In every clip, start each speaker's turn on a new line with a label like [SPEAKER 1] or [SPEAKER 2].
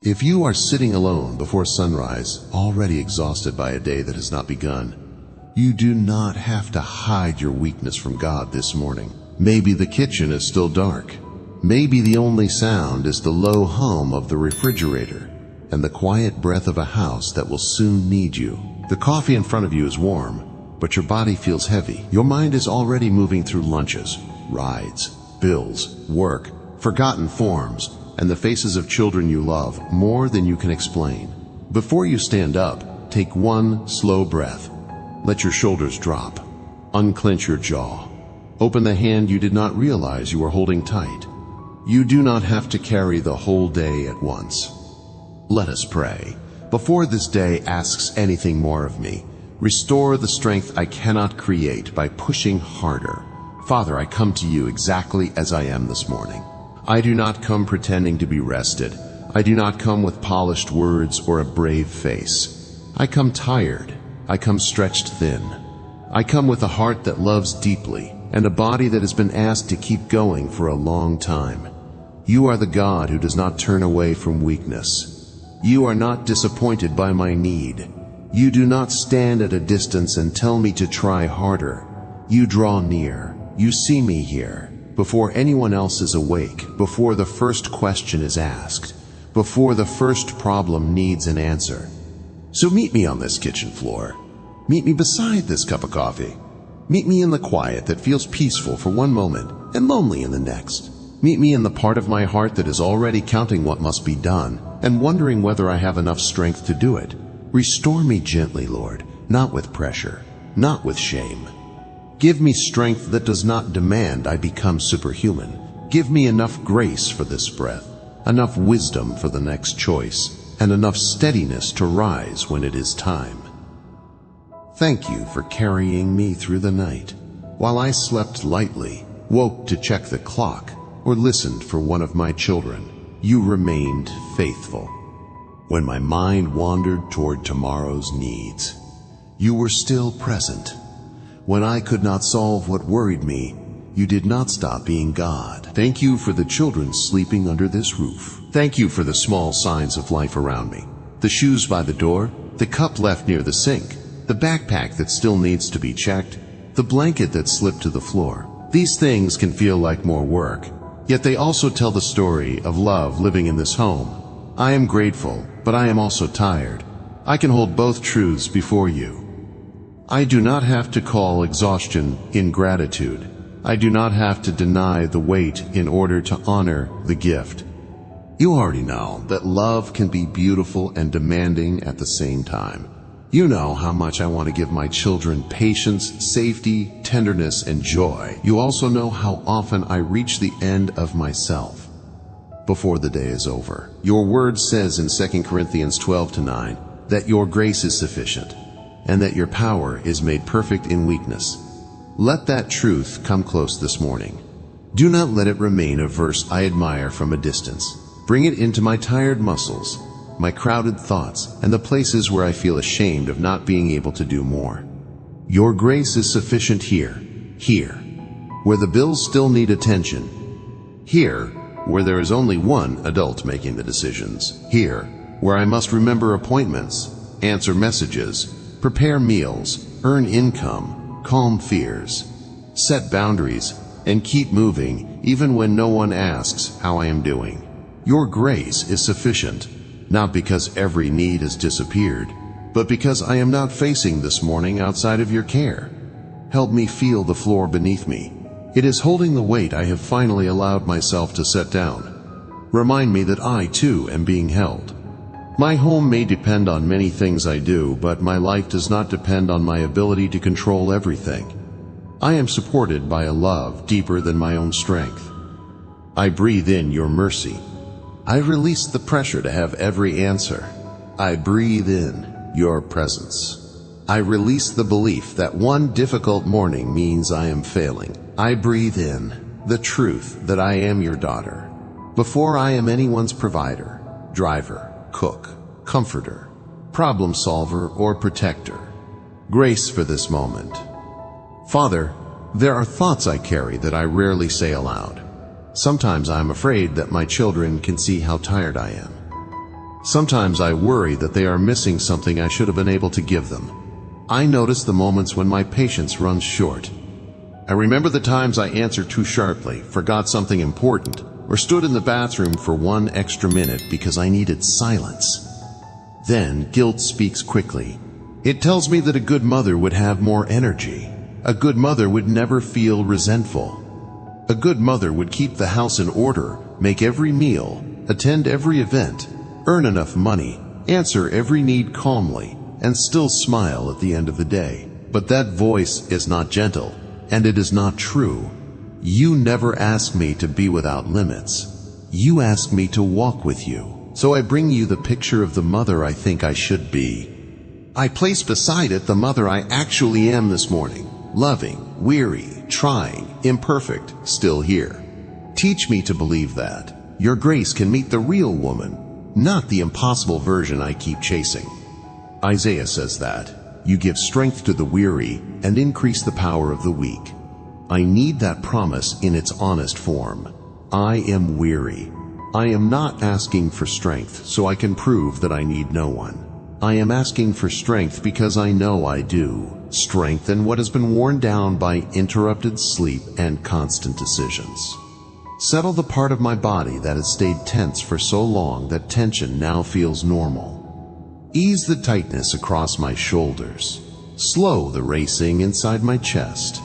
[SPEAKER 1] If you are sitting alone before sunrise, already exhausted by a day that has not begun, you do not have to hide your weakness from God this morning. Maybe the kitchen is still dark. Maybe the only sound is the low hum of the refrigerator and the quiet breath of a house that will soon need you. The coffee in front of you is warm, but your body feels heavy. Your mind is already moving through lunches, rides, bills, work, forgotten forms, and the faces of children you love more than you can explain. Before you stand up, take one slow breath. Let your shoulders drop. Unclench your jaw. Open the hand you did not realize you were holding tight. You do not have to carry the whole day at once. Let us pray. Before this day asks anything more of me, restore the strength I cannot create by pushing harder. Father, I come to you exactly as I am this morning. I do not come pretending to be rested. I do not come with polished words or a brave face. I come tired. I come stretched thin. I come with a heart that loves deeply and a body that has been asked to keep going for a long time. You are the God who does not turn away from weakness. You are not disappointed by my need. You do not stand at a distance and tell me to try harder. You draw near. You see me here, before anyone else is awake, before the first question is asked, before the first problem needs an answer. So meet me on this kitchen floor. Meet me beside this cup of coffee. Meet me in the quiet that feels peaceful for one moment and lonely in the next. Meet me in the part of my heart that is already counting what must be done and wondering whether I have enough strength to do it. Restore me gently, Lord, not with pressure, not with shame. Give me strength that does not demand I become superhuman. Give me enough grace for this breath, enough wisdom for the next choice, and enough steadiness to rise when it is time. Thank you for carrying me through the night. While I slept lightly, woke to check the clock, or listened for one of my children, you remained faithful. When my mind wandered toward tomorrow's needs, you were still present. When I could not solve what worried me, you did not stop being God. Thank you for the children sleeping under this roof. Thank you for the small signs of life around me. The shoes by the door, the cup left near the sink, the backpack that still needs to be checked, the blanket that slipped to the floor. These things can feel like more work, yet they also tell the story of love living in this home. I am grateful, but I am also tired. I can hold both truths before you. I do not have to call exhaustion ingratitude. I do not have to deny the weight in order to honor the gift. You already know that love can be beautiful and demanding at the same time. You know how much I want to give my children patience, safety, tenderness, and joy. You also know how often I reach the end of myself before the day is over. Your word says in 2 Corinthians 12:9 that your grace is sufficient and that your power is made perfect in weakness. Let that truth come close this morning. Do not let it remain a verse I admire from a distance. Bring it into my tired muscles, my crowded thoughts, and the places where I feel ashamed of not being able to do more. Your grace is sufficient here, where the bills still need attention, here, where there is only one adult making the decisions, here, where I must remember appointments, answer messages, prepare meals, earn income, calm fears, set boundaries, and keep moving even when no one asks how I am doing. Your grace is sufficient, not because every need has disappeared, but because I am not facing this morning outside of your care. Help me feel the floor beneath me. It is holding the weight I have finally allowed myself to set down. Remind me that I, too, am being held. My home may depend on many things I do, but my life does not depend on my ability to control everything. I am supported by a love deeper than my own strength. I breathe in your mercy. I release the pressure to have every answer. I breathe in your presence. I release the belief that one difficult morning means I am failing. I breathe in the truth that I am your daughter. Before I am anyone's provider, driver, cook, comforter, problem solver, or protector. Grace for this moment. Father, there are thoughts I carry that I rarely say aloud. Sometimes I am afraid that my children can see how tired I am. Sometimes I worry that they are missing something I should have been able to give them. I notice the moments when my patience runs short. I remember the times I answered too sharply, forgot something important, or stood in the bathroom for 1 extra minute because I needed silence. Then guilt speaks quickly. It tells me that a good mother would have more energy. A good mother would never feel resentful. A good mother would keep the house in order, make every meal, attend every event, earn enough money, answer every need calmly, and still smile at the end of the day. But that voice is not gentle, and it is not true. You never ask me to be without limits. You ask me to walk with you. So I bring you the picture of the mother I think I should be. I place beside it the mother I actually am this morning. Loving, weary, trying, imperfect, still here. Teach me to believe that. Your grace can meet the real woman, not the impossible version I keep chasing. Isaiah says that. You give strength to the weary and increase the power of the weak. I need that promise in its honest form. I am weary. I am not asking for strength so I can prove that I need no one. I am asking for strength because I know I do. Strengthen what has been worn down by interrupted sleep and constant decisions. Settle the part of my body that has stayed tense for so long that tension now feels normal. Ease the tightness across my shoulders. Slow the racing inside my chest.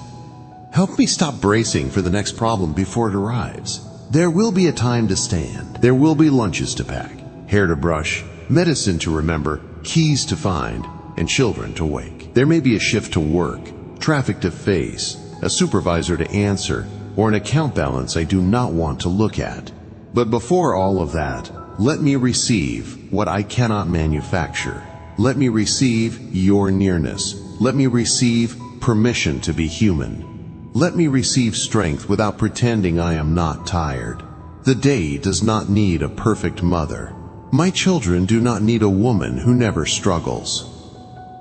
[SPEAKER 1] Help me stop bracing for the next problem before it arrives. There will be a time to stand. There will be lunches to pack, hair to brush, medicine to remember, keys to find, and children to wake. There may be a shift to work, traffic to face, a supervisor to answer, or an account balance I do not want to look at. But before all of that, let me receive what I cannot manufacture. Let me receive your nearness. Let me receive permission to be human. Let me receive strength without pretending I am not tired. The day does not need a perfect mother. My children do not need a woman who never struggles.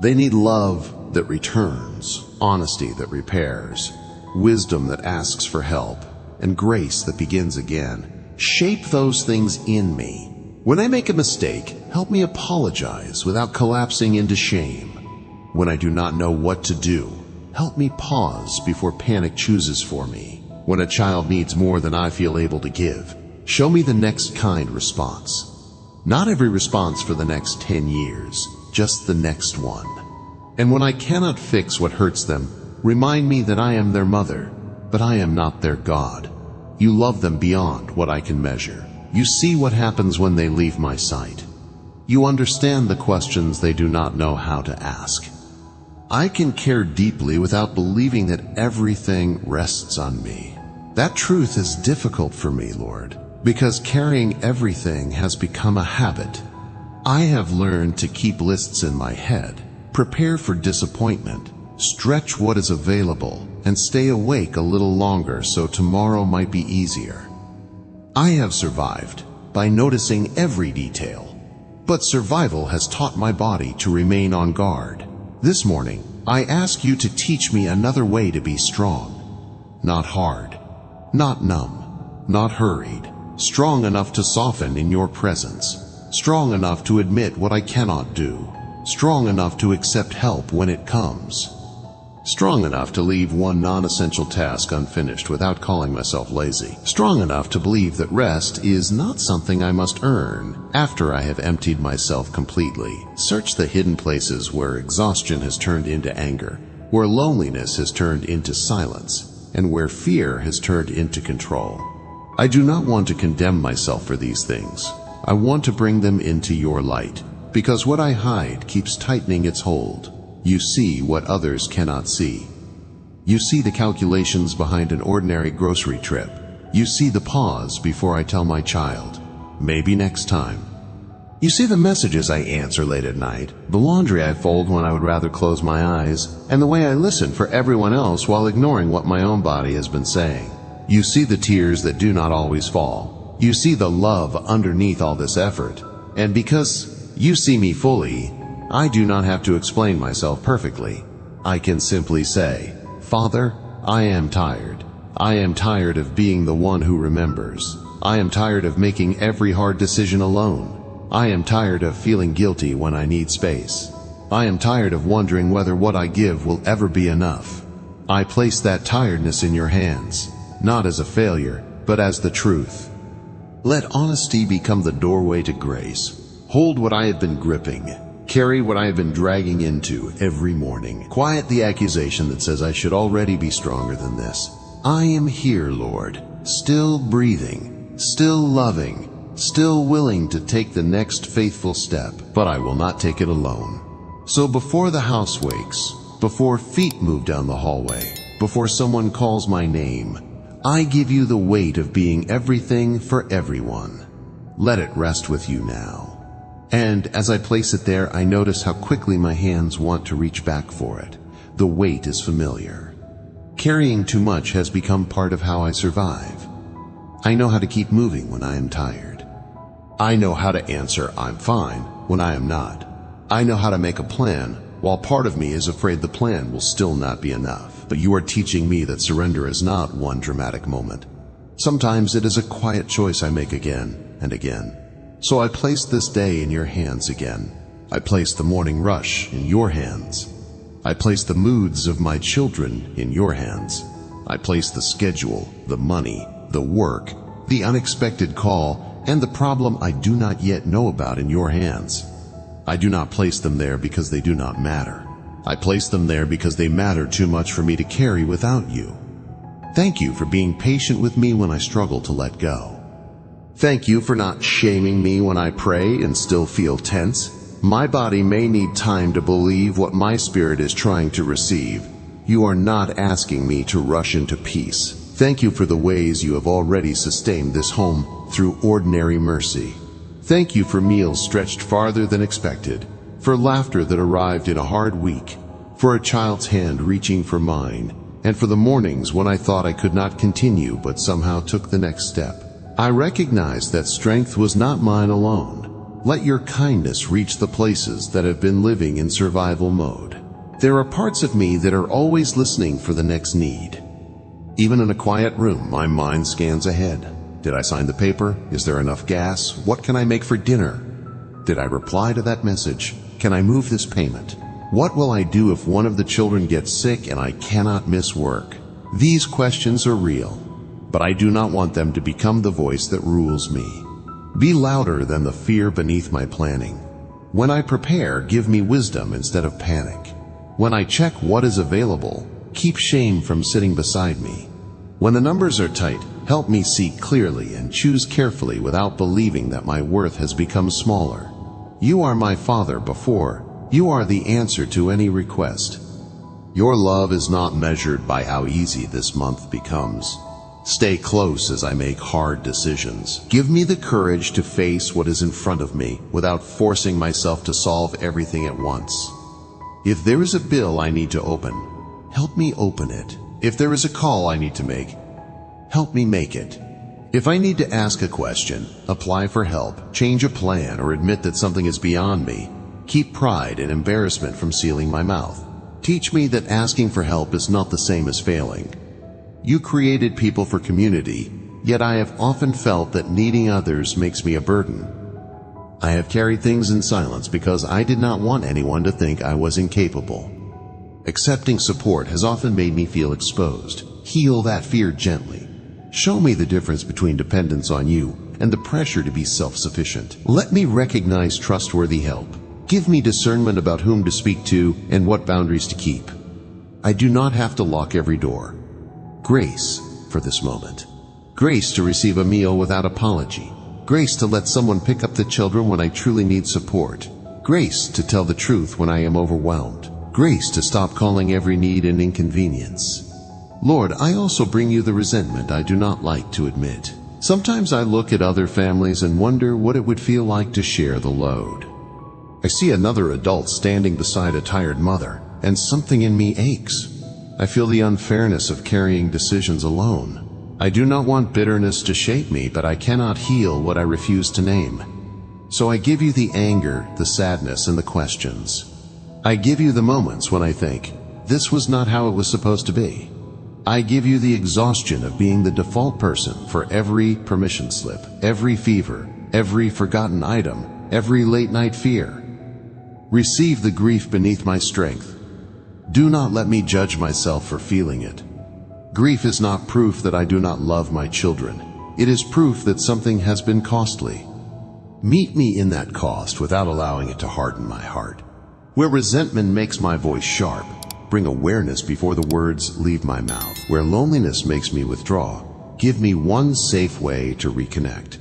[SPEAKER 1] They need love that returns, honesty that repairs, wisdom that asks for help, and grace that begins again. Shape those things in me. When I make a mistake, help me apologize without collapsing into shame. When I do not know what to do, help me pause before panic chooses for me. When a child needs more than I feel able to give, show me the next kind response. Not every response for the next 10 years, just the next one. And when I cannot fix what hurts them, remind me that I am their mother, but I am not their God. You love them beyond what I can measure. You see what happens when they leave my sight. You understand the questions they do not know how to ask. I can care deeply without believing that everything rests on me. That truth is difficult for me, Lord, because carrying everything has become a habit. I have learned to keep lists in my head, prepare for disappointment, stretch what is available, and stay awake a little longer so tomorrow might be easier. I have survived by noticing every detail, but survival has taught my body to remain on guard. This morning, I ask you to teach me another way to be strong. Not hard, not numb, not hurried, strong enough to soften in your presence, strong enough to admit what I cannot do, strong enough to accept help when it comes, strong enough to leave one non-essential task unfinished without calling myself lazy, strong enough to believe that rest is not something I must earn after I have emptied myself completely. Search the hidden places where exhaustion has turned into anger, where loneliness has turned into silence, and where fear has turned into control. I do not want to condemn myself for these things. I want to bring them into your light, because what I hide keeps tightening its hold. You see what others cannot see. You see the calculations behind an ordinary grocery trip. You see the pause before I tell my child, maybe next time. You see the messages I answer late at night, the laundry I fold when I would rather close my eyes, and the way I listen for everyone else while ignoring what my own body has been saying. You see the tears that do not always fall. You see the love underneath all this effort. And because you see me fully, I do not have to explain myself perfectly. I can simply say, Father, I am tired. I am tired of being the one who remembers. I am tired of making every hard decision alone. I am tired of feeling guilty when I need space. I am tired of wondering whether what I give will ever be enough. I place that tiredness in your hands, not as a failure, but as the truth. Let honesty become the doorway to grace. Hold what I have been gripping. Carry what I have been dragging into every morning. Quiet the accusation that says I should already be stronger than this. I am here, Lord, still breathing, still loving, still willing to take the next faithful step, but I will not take it alone. So before the house wakes, before feet move down the hallway, before someone calls my name, I give you the weight of being everything for everyone. Let it rest with you now. And as I place it there, I notice how quickly my hands want to reach back for it. The weight is familiar. Carrying too much has become part of how I survive. I know how to keep moving when I am tired. I know how to answer "I'm fine" when I am not. I know how to make a plan, while part of me is afraid the plan will still not be enough. But you are teaching me that surrender is not one dramatic moment. Sometimes it is a quiet choice I make again and again. So I place this day in your hands again. I place the morning rush in your hands. I place the moods of my children in your hands. I place the schedule, the money, the work, the unexpected call, and the problem I do not yet know about in your hands. I do not place them there because they do not matter. I place them there because they matter too much for me to carry without you. Thank you for being patient with me when I struggle to let go. Thank you for not shaming me when I pray and still feel tense. My body may need time to believe what my spirit is trying to receive. You are not asking me to rush into peace. Thank you for the ways you have already sustained this home through ordinary mercy. Thank you for meals stretched farther than expected, for laughter that arrived in a hard week, for a child's hand reaching for mine, and for the mornings when I thought I could not continue but somehow took the next step. I recognize that strength was not mine alone. Let your kindness reach the places that have been living in survival mode. There are parts of me that are always listening for the next need. Even in a quiet room, my mind scans ahead. Did I sign the paper? Is there enough gas? What can I make for dinner? Did I reply to that message? Can I move this payment? What will I do if one of the children gets sick and I cannot miss work? These questions are real, but I do not want them to become the voice that rules me. Be louder than the fear beneath my planning. When I prepare, give me wisdom instead of panic. When I check what is available, keep shame from sitting beside me. When the numbers are tight, help me see clearly and choose carefully without believing that my worth has become smaller. You are my Father before. You are the answer to any request. Your love is not measured by how easy this month becomes. Stay close as I make hard decisions. Give me the courage to face what is in front of me without forcing myself to solve everything at once. If there is a bill I need to open, help me open it. If there is a call I need to make, help me make it. If I need to ask a question, apply for help, change a plan, or admit that something is beyond me, keep pride and embarrassment from sealing my mouth. Teach me that asking for help is not the same as failing. You created people for community, yet I have often felt that needing others makes me a burden. I have carried things in silence because I did not want anyone to think I was incapable. Accepting support has often made me feel exposed. Heal that fear gently. Show me the difference between dependence on you and the pressure to be self-sufficient. Let me recognize trustworthy help. Give me discernment about whom to speak to and what boundaries to keep. I do not have to lock every door. Grace for this moment. Grace to receive a meal without apology. Grace to let someone pick up the children when I truly need support. Grace to tell the truth when I am overwhelmed. Grace to stop calling every need an inconvenience. Lord, I also bring you the resentment I do not like to admit. Sometimes I look at other families and wonder what it would feel like to share the load. I see another adult standing beside a tired mother, and something in me aches. I feel the unfairness of carrying decisions alone. I do not want bitterness to shape me, but I cannot heal what I refuse to name. So I give you the anger, the sadness, and the questions. I give you the moments when I think, this was not how it was supposed to be. I give you the exhaustion of being the default person for every permission slip, every fever, every forgotten item, every late-night fear. Receive the grief beneath my strength. Do not let me judge myself for feeling it. Grief is not proof that I do not love my children. It is proof that something has been costly. Meet me in that cost without allowing it to harden my heart. Where resentment makes my voice sharp, bring awareness before the words leave my mouth. Where loneliness makes me withdraw, give me one safe way to reconnect.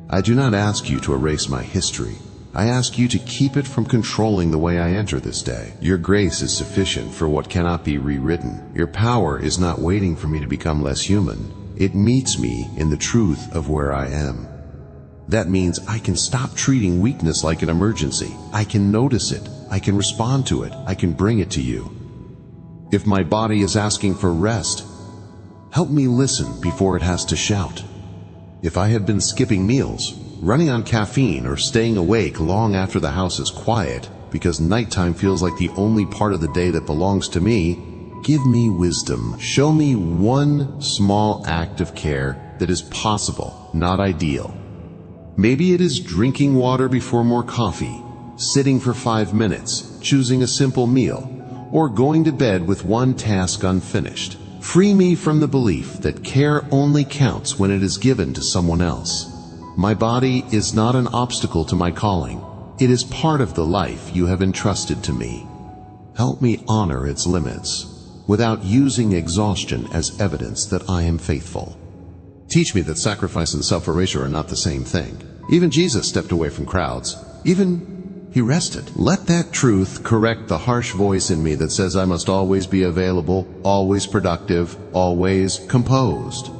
[SPEAKER 1] I do not ask you to erase my history. I ask you to keep it from controlling the way I enter this day. Your grace is sufficient for what cannot be rewritten. Your power is not waiting for me to become less human. It meets me in the truth of where I am. That means I can stop treating weakness like an emergency. I can notice it. I can respond to it. I can bring it to you. If my body is asking for rest, help me listen before it has to shout. If I have been skipping meals, running on caffeine, or staying awake long after the house is quiet because nighttime feels like the only part of the day that belongs to me, give me wisdom. Show me one small act of care that is possible, not ideal. Maybe it is drinking water before more coffee, sitting for 5 minutes, choosing a simple meal, or going to bed with one task unfinished. Free me from the belief that care only counts when it is given to someone else. My body is not an obstacle to my calling. It is part of the life you have entrusted to me. Help me honor its limits without using exhaustion as evidence that I am faithful. Teach me that sacrifice and self-erasure are not the same thing. Even Jesus stepped away from crowds. He rested. Let that truth correct the harsh voice in me that says I must always be available, always productive, always composed.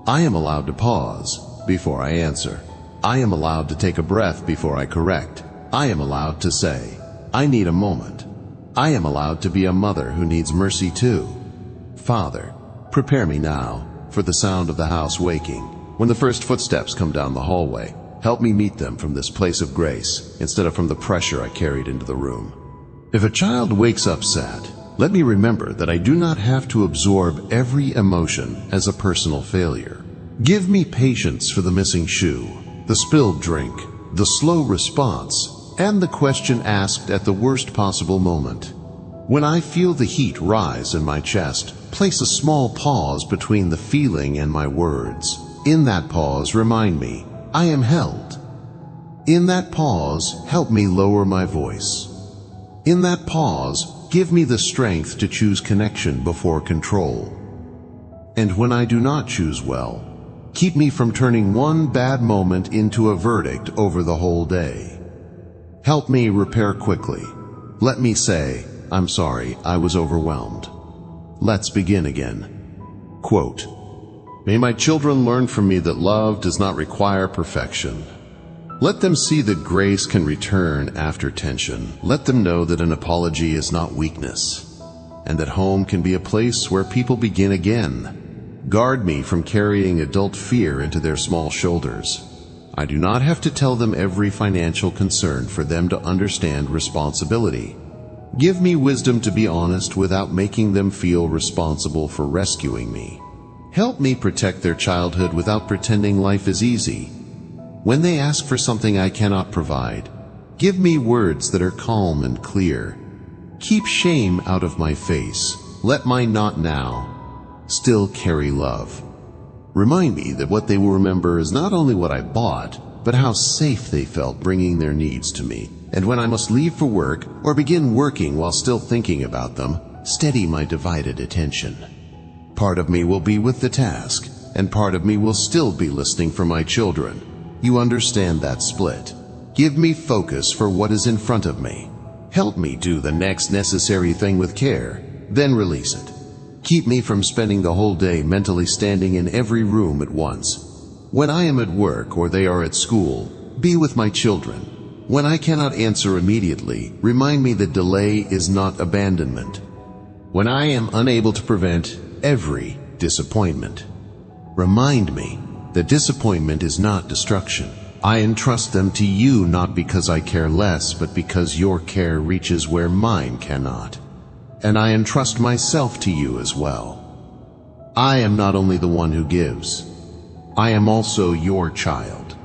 [SPEAKER 1] I am allowed to pause before I answer. I am allowed to take a breath before I correct. I am allowed to say, I need a moment. I am allowed to be a mother who needs mercy too. Father, prepare me now for the sound of the house waking. When the first footsteps come down the hallway, help me meet them from this place of grace instead of from the pressure I carried into the room. If a child wakes up sad, let me remember that I do not have to absorb every emotion as a personal failure. Give me patience for the missing shoe, the spilled drink, the slow response, and the question asked at the worst possible moment. When I feel the heat rise in my chest, place a small pause between the feeling and my words. In that pause, remind me, I am held. In that pause, help me lower my voice. In that pause, give me the strength to choose connection before control. And when I do not choose well, keep me from turning one bad moment into a verdict over the whole day. Help me repair quickly. Let me say, I'm sorry, I was overwhelmed. Let's begin again. Quote, may my children learn from me that love does not require perfection. Let them see that grace can return after tension. Let them know that an apology is not weakness, and that home can be a place where people begin again. Guard me from carrying adult fear into their small shoulders. I do not have to tell them every financial concern for them to understand responsibility. Give me wisdom to be honest without making them feel responsible for rescuing me. Help me protect their childhood without pretending life is easy. When they ask for something I cannot provide, give me words that are calm and clear. Keep shame out of my face. Let my not now still carry love. Remind me that what they will remember is not only what I bought, but how safe they felt bringing their needs to me. And when I must leave for work or begin working while still thinking about them, steady my divided attention. Part of me will be with the task, and part of me will still be listening for my children. You understand that split. Give me focus for what is in front of me. Help me do the next necessary thing with care, then release it. Keep me from spending the whole day mentally standing in every room at once. When I am at work or they are at school, be with my children. When I cannot answer immediately, remind me that delay is not abandonment. When I am unable to prevent every disappointment, remind me that disappointment is not destruction. I entrust them to you not because I care less, but because your care reaches where mine cannot. And I entrust myself to you as well. I am not only the one who gives, I am also your child.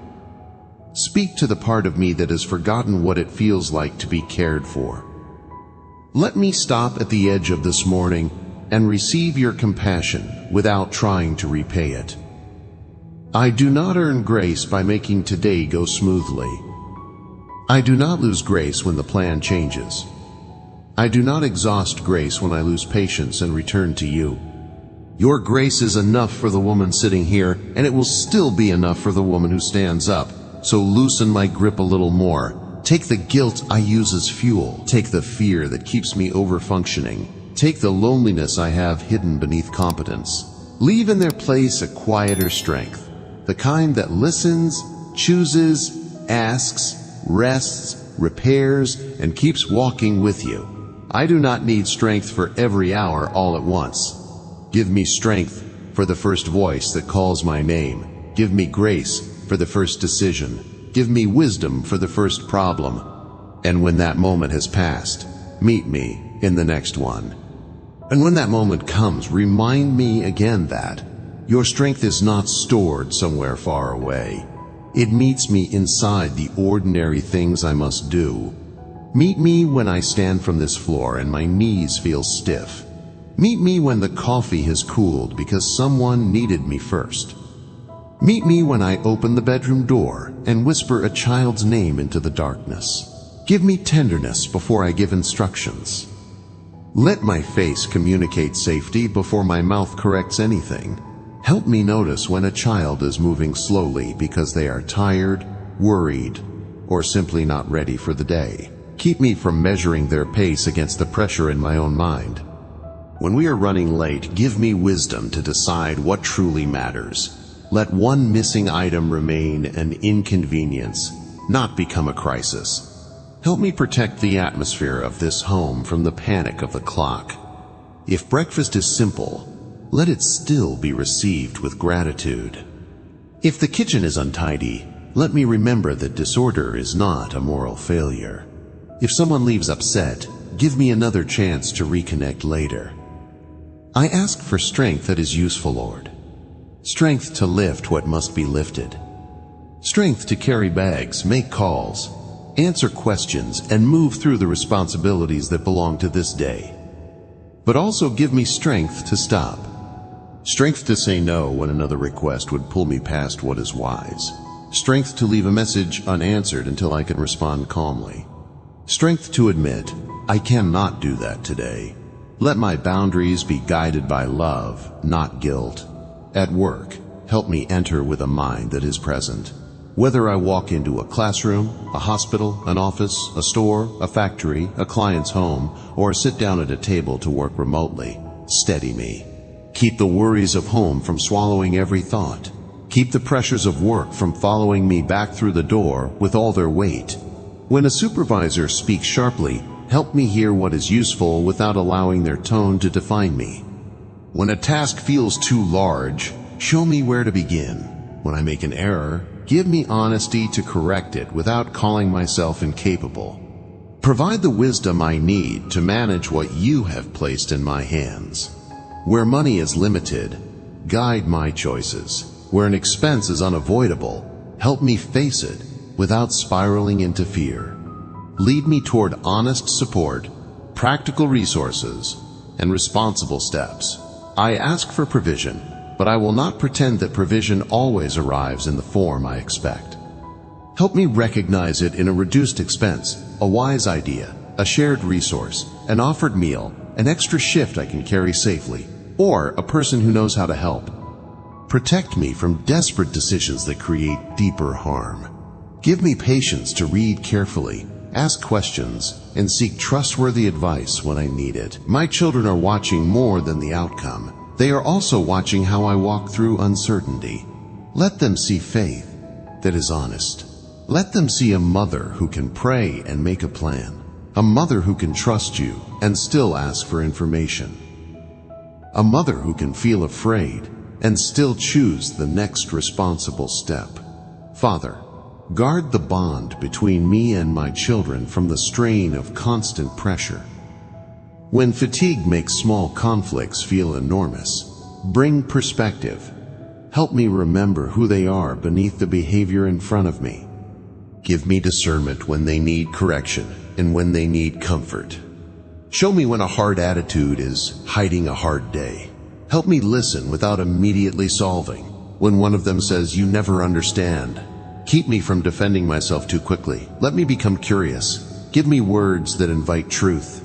[SPEAKER 1] Speak to the part of me that has forgotten what it feels like to be cared for. Let me stop at the edge of this morning and receive your compassion without trying to repay it. I do not earn grace by making today go smoothly. I do not lose grace when the plan changes. I do not exhaust grace when I lose patience and return to you. Your grace is enough for the woman sitting here, and it will still be enough for the woman who stands up. So loosen my grip a little more. Take the guilt I use as fuel. Take the fear that keeps me over-functioning. Take the loneliness I have hidden beneath competence. Leave in their place a quieter strength, the kind that listens, chooses, asks, rests, repairs, and keeps walking with you. I do not need strength for every hour all at once. Give me strength for the first voice that calls my name. Give me grace for the first decision. Give me wisdom for the first problem. And when that moment has passed, meet me in the next one. And when that moment comes, remind me again that your strength is not stored somewhere far away. It meets me inside the ordinary things I must do. Meet me when I stand from this floor and my knees feel stiff. Meet me when the coffee has cooled because someone needed me first. Meet me when I open the bedroom door and whisper a child's name into the darkness. Give me tenderness before I give instructions. Let my face communicate safety before my mouth corrects anything. Help me notice when a child is moving slowly because they are tired, worried, or simply not ready for the day. Keep me from measuring their pace against the pressure in my own mind. When we are running late, give me wisdom to decide what truly matters. Let one missing item remain an inconvenience, not become a crisis. Help me protect the atmosphere of this home from the panic of the clock. If breakfast is simple, let it still be received with gratitude. If the kitchen is untidy, let me remember that disorder is not a moral failure. If someone leaves upset, give me another chance to reconnect later. I ask for strength that is useful, Lord. Strength to lift what must be lifted. Strength to carry bags, make calls, answer questions, and move through the responsibilities that belong to this day. But also give me strength to stop. Strength to say no when another request would pull me past what is wise. Strength to leave a message unanswered until I can respond calmly. Strength to admit, I cannot do that today. Let my boundaries be guided by love, not guilt. At work, help me enter with a mind that is present. Whether I walk into a classroom, a hospital, an office, a store, a factory, a client's home, or sit down at a table to work remotely, steady me. Keep the worries of home from swallowing every thought. Keep the pressures of work from following me back through the door with all their weight. When a supervisor speaks sharply, help me hear what is useful without allowing their tone to define me. When a task feels too large, show me where to begin. When I make an error, give me honesty to correct it without calling myself incapable. Provide the wisdom I need to manage what you have placed in my hands. Where money is limited, guide my choices. Where an expense is unavoidable, help me face it without spiraling into fear. Lead me toward honest support, practical resources, and responsible steps. I ask for provision, but I will not pretend that provision always arrives in the form I expect. Help me recognize it in a reduced expense, a wise idea, a shared resource, an offered meal, an extra shift I can carry safely, or a person who knows how to help. Protect me from desperate decisions that create deeper harm. Give me patience to read carefully, ask questions, and seek trustworthy advice when I need it. My children are watching more than the outcome. They are also watching how I walk through uncertainty. Let them see faith that is honest. Let them see a mother who can pray and make a plan. A mother who can trust you and still ask for information. A mother who can feel afraid and still choose the next responsible step. Father, guard the bond between me and my children from the strain of constant pressure. When fatigue makes small conflicts feel enormous, bring perspective. Help me remember who they are beneath the behavior in front of me. Give me discernment when they need correction and when they need comfort. Show me when a hard attitude is hiding a hard day. Help me listen without immediately solving. When one of them says, "You never understand," keep me from defending myself too quickly. Let me become curious. Give me words that invite truth.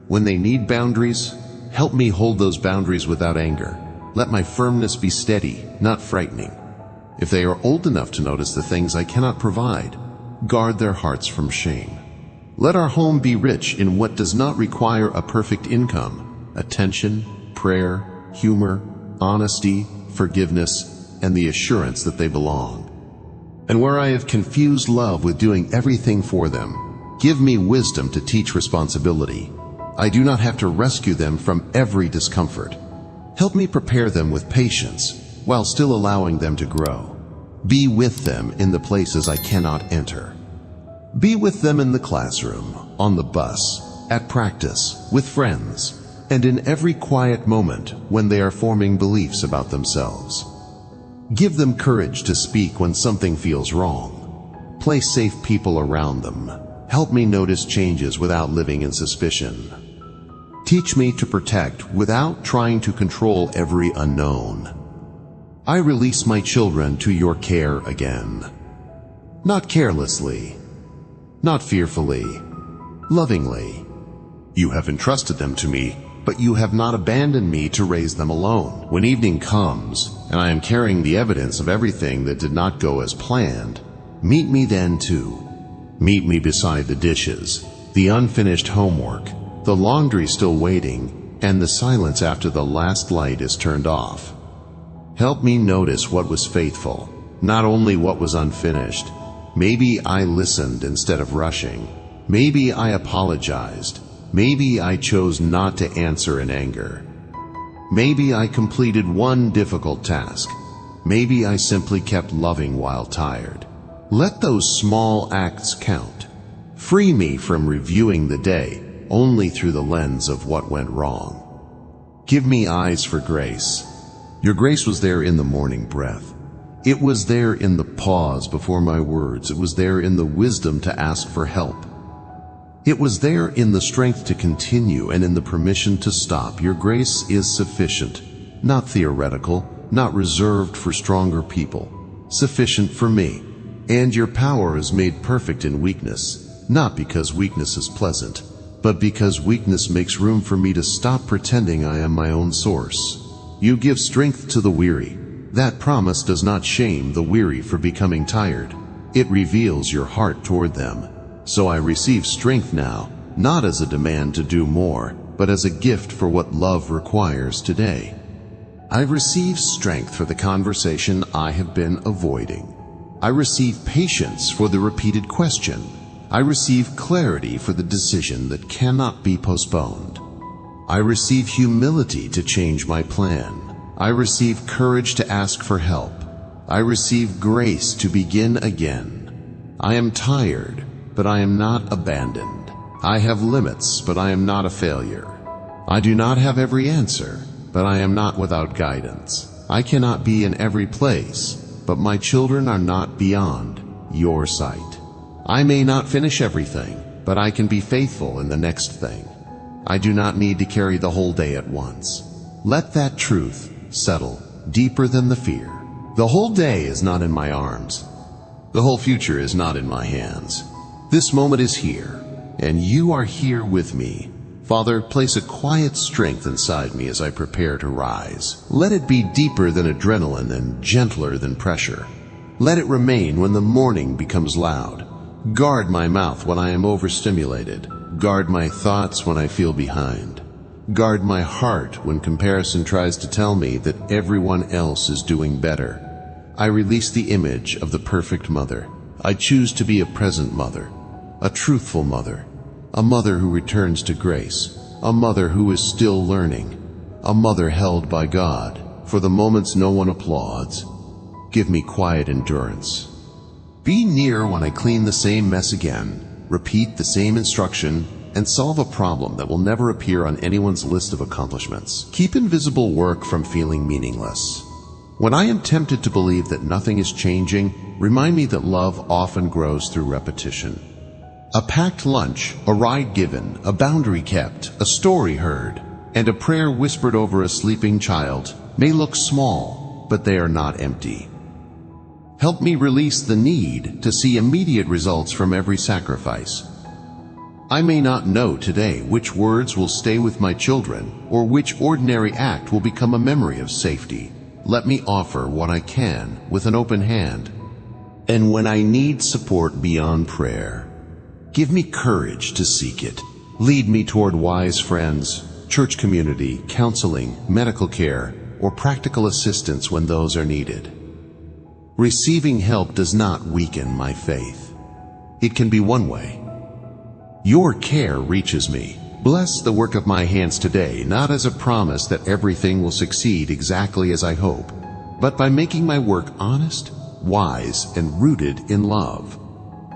[SPEAKER 1] When they need boundaries, help me hold those boundaries without anger. Let my firmness be steady, not frightening. If they are old enough to notice the things I cannot provide, guard their hearts from shame. Let our home be rich in what does not require a perfect income: attention, prayer, humor, honesty, forgiveness, and the assurance that they belong. And where I have confused love with doing everything for them, give me wisdom to teach responsibility. I do not have to rescue them from every discomfort. Help me prepare them with patience while still allowing them to grow. Be with them in the places I cannot enter. Be with them in the classroom, on the bus, at practice, with friends, and in every quiet moment when they are forming beliefs about themselves. Give them courage to speak when something feels wrong. Place safe people around them. Help me notice changes without living in suspicion. Teach me to protect without trying to control every unknown. I release my children to your care again. Not carelessly, not fearfully, lovingly. You have entrusted them to me, but you have not abandoned me to raise them alone. When evening comes, and I am carrying the evidence of everything that did not go as planned, meet me then too. Meet me beside the dishes, the unfinished homework, the laundry still waiting, and the silence after the last light is turned off. Help me notice what was faithful, not only what was unfinished. Maybe I listened instead of rushing. Maybe I apologized. Maybe I chose not to answer in anger. Maybe I completed one difficult task. Maybe I simply kept loving while tired. Let those small acts count. Free me from reviewing the day only through the lens of what went wrong. Give me eyes for grace. Your grace was there in the morning breath. It was there in the pause before my words. It was there in the wisdom to ask for help. It was there in the strength to continue and in the permission to stop. Your grace is sufficient, not theoretical, not reserved for stronger people, sufficient for me. And your power is made perfect in weakness, not because weakness is pleasant, but because weakness makes room for me to stop pretending I am my own source. You give strength to the weary. That promise does not shame the weary for becoming tired. It reveals your heart toward them. So I receive strength now, not as a demand to do more, but as a gift for what love requires today. I receive strength for the conversation I have been avoiding. I receive patience for the repeated question. I receive clarity for the decision that cannot be postponed. I receive humility to change my plan. I receive courage to ask for help. I receive grace to begin again. I am tired, but I am not abandoned. I have limits, but I am not a failure. I do not have every answer, but I am not without guidance. I cannot be in every place, but my children are not beyond your sight. I may not finish everything, but I can be faithful in the next thing. I do not need to carry the whole day at once. Let that truth settle deeper than the fear. The whole day is not in my arms. The whole future is not in my hands. This moment is here, and you are here with me. Father, place a quiet strength inside me as I prepare to rise. Let it be deeper than adrenaline and gentler than pressure. Let it remain when the morning becomes loud. Guard my mouth when I am overstimulated. Guard my thoughts when I feel behind. Guard my heart when comparison tries to tell me that everyone else is doing better. I release the image of the perfect mother. I choose to be a present mother, a truthful mother, a mother who returns to grace, a mother who is still learning, a mother held by God for the moments no one applauds. Give me quiet endurance. Be near when I clean the same mess again, repeat the same instruction, and solve a problem that will never appear on anyone's list of accomplishments. Keep invisible work from feeling meaningless. When I am tempted to believe that nothing is changing, remind me that love often grows through repetition. A packed lunch, a ride given, a boundary kept, a story heard, and a prayer whispered over a sleeping child may look small, but they are not empty. Help me release the need to see immediate results from every sacrifice. I may not know today which words will stay with my children or which ordinary act will become a memory of safety. Let me offer what I can with an open hand. And when I need support beyond prayer, give me courage to seek it. Lead me toward wise friends, church community, counseling, medical care, or practical assistance when those are needed. Receiving help does not weaken my faith. It can be one way. Your care reaches me. Bless the work of my hands today, not as a promise that everything will succeed exactly as I hope, but by making my work honest, wise, and rooted in love.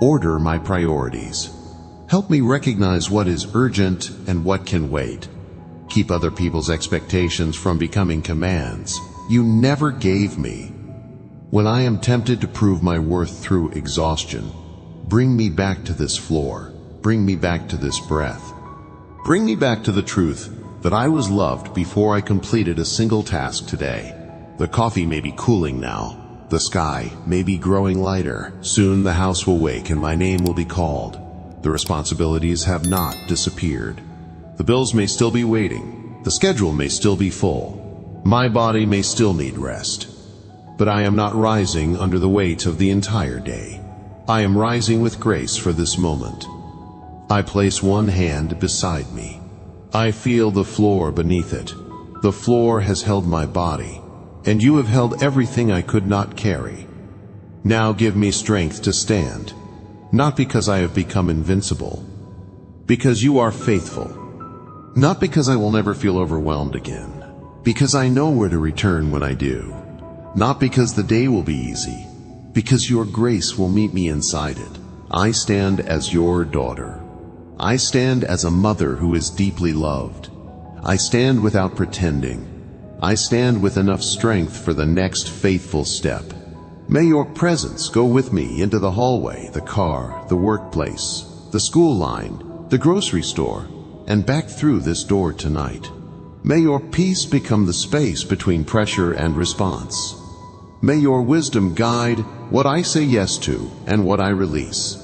[SPEAKER 1] Order my priorities. Help me recognize what is urgent and what can wait. Keep other people's expectations from becoming commands you never gave me. When I am tempted to prove my worth through exhaustion, bring me back to this floor. Bring me back to this breath. Bring me back to the truth that I was loved before I completed a single task today. The coffee may be cooling now. The sky may be growing lighter. Soon the house will wake and my name will be called. The responsibilities have not disappeared. The bills may still be waiting. The schedule may still be full. My body may still need rest. But I am not rising under the weight of the entire day. I am rising with grace for this moment. I place one hand beside me. I feel the floor beneath it. The floor has held my body, and you have held everything I could not carry. Now give me strength to stand, not because I have become invincible, because you are faithful. Not because I will never feel overwhelmed again, because I know where to return when I do. Not because the day will be easy, because your grace will meet me inside it. I stand as your daughter. I stand as a mother who is deeply loved. I stand without pretending. I stand with enough strength for the next faithful step. May your presence go with me into the hallway, the car, the workplace, the school line, the grocery store, and back through this door tonight. May your peace become the space between pressure and response. May your wisdom guide what I say yes to and what I release.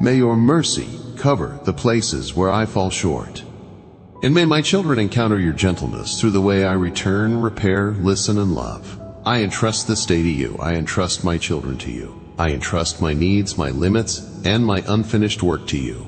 [SPEAKER 1] May your mercy cover the places where I fall short. And may my children encounter your gentleness through the way I return, repair, listen, and love. I entrust this day to you. I entrust my children to you. I entrust my needs, my limits, and my unfinished work to you.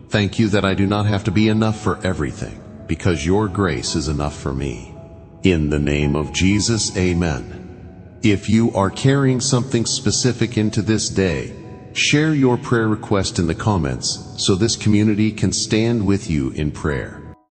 [SPEAKER 1] Thank you that I do not have to be enough for everything, because your grace is enough for me. In the name of Jesus, amen. If you are carrying something specific into this day, share your prayer request in the comments so this community can stand with you in prayer.